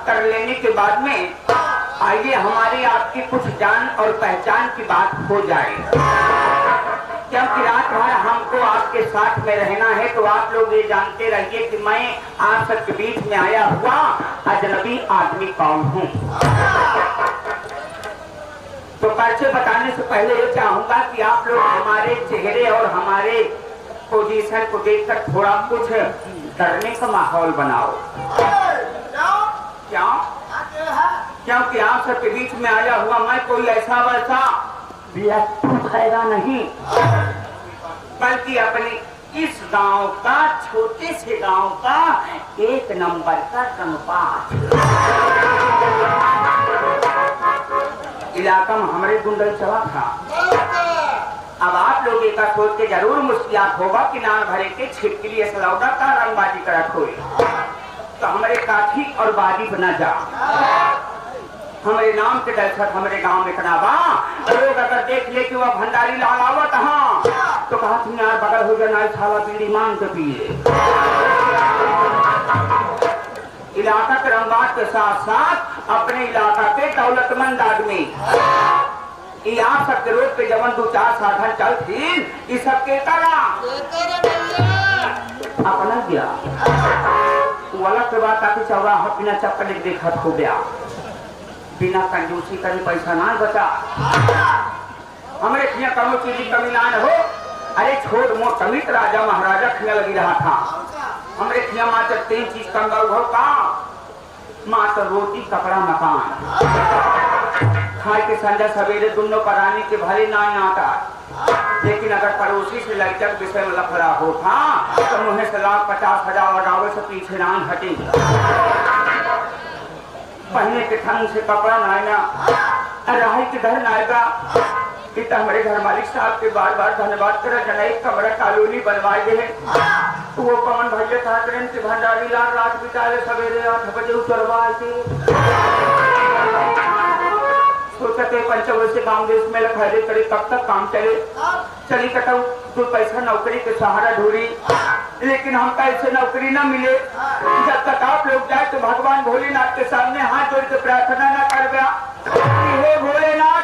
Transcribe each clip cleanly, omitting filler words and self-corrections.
कर लेने के बाद में आइए हमारी आपकी कुछ जान और पहचान की बात हो जाए, क्योंकि रात भर हमको आपके साथ में रहना है। तो आप लोग ये जानते रहिए कि मैं आप सबके बीच में आया हुआ अजनबी आदमी कौन हूँ। तो परिचय बताने से पहले ये चाहूंगा कि आप लोग हमारे चेहरे और हमारे पोजीशन को देखकर थोड़ा कुछ डरने का माहौल बनाओ। क्यों? क्योंकि आप सबके बीच में आया हुआ मैं कोई ऐसा वैसा खाएगा नहीं, बल्कि अपने इस गांव का, छोटे से गांव का एक नंबर का रंगबाज। इलाका में हमारे गुंडल चला था। अब आप लोग एक सोच के जरूर मुस्कुरात होगा कि नान भरे के छिपकली असलौदा का रंगबाजी करत हो, तो हमारे काठी और बाजी बना जा। हमारे नाम के दलसत हमारे गांव में कनाबा लोग अगर देख ले कि वह भंडारी लाल आवत हाँ, तो कहा तुम यार बगल हो जाना, छाला पीड़ी मांग के पिए। इलाका के रंगबाज के साथ साथ अपने इलाका के दौलतमंद आदमी, ये आप सबके रोड पे जवन 2-4 साधन चलती, ये सबके करा अपना गया वाला के बाद काफी चौराहा बिना चप्पल देखा हो गया, बिना कंजूसी करे पैसा ना बचा। हमारे खिया कमो चीज की कमी ना हो। अरे छोड़ मोट कमित राजा महाराजा खिया लगी रहा था। हमारे खिया मात्र 3 चीज कम का, मात्र रोटी कपड़ा मकान। खाए के संजा सवेरे दोनों परानी के भले ना आता, लेकिन अगर पड़ोसी से लड़का विषय में लफड़ा होता तो मुझे से 50,000 लगावे से पीछे ना हटी। पहने के ठंड से कपड़ा नायना राही के घर नायगा, पिता हमारे घर मालिक साहब के बार बार धन्यवाद करा। जनाई कमरा कॉलोनी बनवाए गए, तो वो पवन भैया था ट्रेन से भंडारी लाल रात बिताए, सवेरे 8 बजे उतरवा के सोचते पंचवर्ष से गाँव देश में लखैले करे कब तक काम चले। चली कटाऊ 2 पैसा नौकरी के सहारा ढूंढी, लेकिन हमका ऐसे नौकरी न मिले। जब तक आप लोग जाए तो भगवान भोलेनाथ के सामने हाथ जोड़ के प्रार्थना न कर गया, हे भोलेनाथ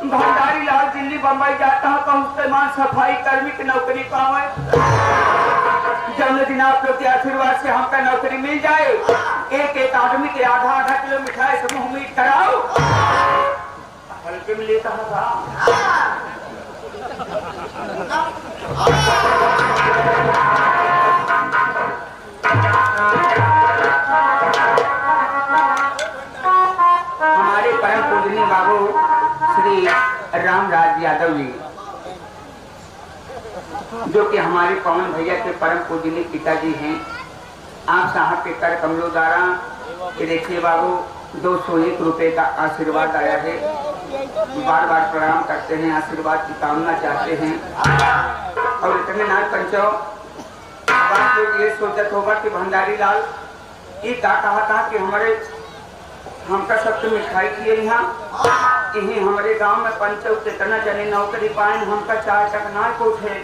भंडारी लाल दिल्ली बम्बई जाता है तो उसके मान सफाई कर्मी की नौकरी पावे। जब दिन आप लोग के आशीर्वाद से हमका नौकरी मिल जाए, एक आदमी के आधा किलो मिठाई से मुँह मीठ कराओ, हल्के में लेता था। हमारे परम पूजनीय बाबू श्री रामराज यादव जी, जो कि हमारे पवन भैया के परम पूजनीय पिताजी हैं, आप साहब के कर कमलों द्वारा ये देखिए बाबू 201 रुपए का आशीर्वाद आया है। बार बार प्रणाम करते हैं, आशीर्वाद की कामना चाहते हैं। और इतने नाथ पंचो बात लोग ये सोचत होगा कि भंडारी लाल ये कहा था कि हमका सबसे मिठाई किए यहाँ यही हमारे गांव में पंचो कितना जने नौकरी पाए, हमका 4 तक ना पूछे,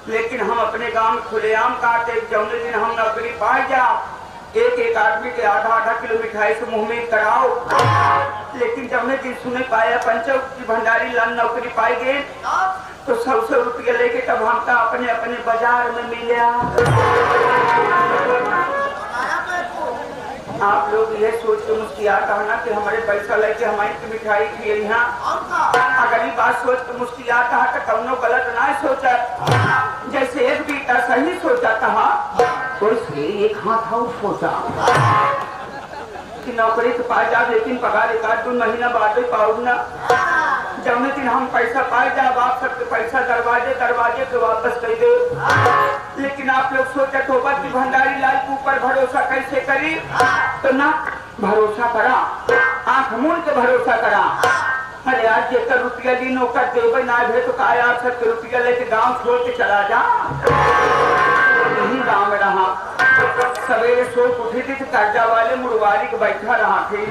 लेकिन हम अपने गांव में खुलेआम काटे। जौने दिन हम नौकरी पाए जा, एक आदमी के आधा किलो मिठाई से मुंह में कराओ, लेकिन जब मैं दिन सुने पाया पंचो की भंडारी लाल नौकरी पाई गए, तो 100 रुपया लेके तब हमका अपने अपने बाजार में मिला। आप लोग ये सोच के मुस्कुराता है ना कि हमारे पैसा लेके हमारी मिठाई खिए यहाँ, अगली बात सोच के मुस्कुराता है तो कौनो गलत ना सोचा। जैसे एक बीता सही सोचा था, वैसे एक हाथ था सोचा कि नौकरी तो पा जा, लेकिन पगार 1-2 महीना बाद ही पाऊ ना। जब दिन हम पैसा पाए जा, आप सबके पैसा दरवाजे के वापस कर दे, लेकिन आप लोग सोचा तो कि भंडारी लाल के ऊपर भरोसा कैसे करी, तो ना भरोसा करा, आंख मूंद के भरोसा करा। अरे आज जेकर रुपया दी नौकर देवे ना भे तो काय आप सबके रुपया लेके गांव छोड़ के चला जा। यही गांव में रहा, सवेरे सो उठी थी, कर्जा वाले मुड़वारी के बैठा रहा थे।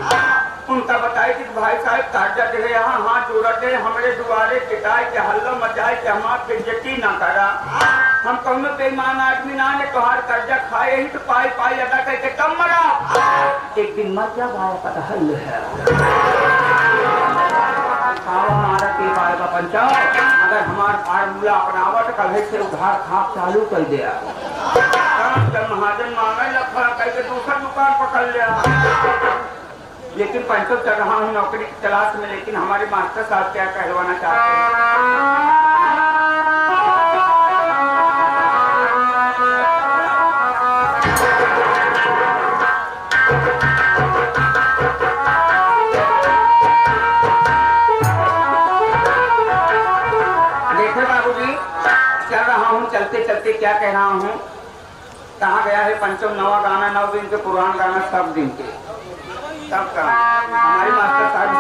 उनका बताए कि भाई साहब कर्जा दे यहाँ हाथ जोड़ दे, हमारे दुआरे पिटाए के हल्ला मचाए के हमारे बेइज्जती ना करा। हम कौनो बेईमान आदमी ना ने तोहार कर्जा खाए ही तो पाई पाई अदा करके कम मरा। एक दिन मर जा गाय का हल है हमारा के बारे का पंचायत अगर हमार फार्मूला अपनावट कल से उधार खाप चालू कर दिया महाजन मांगे लफड़ा करके दूसरा दुकान पकड़ लिया। लेकिन पैसों चल रहा हूँ नौकरी की तलाश में, लेकिन हमारे मास्टर साहब क्या कहलवाना चाहते हैं। चलते चलते क्या कह रहा हूँ, कहा गया है पंचम नवा गाना 9 दिन के पुरान गाना सब दिन के तब का हमारे मास्टर साहब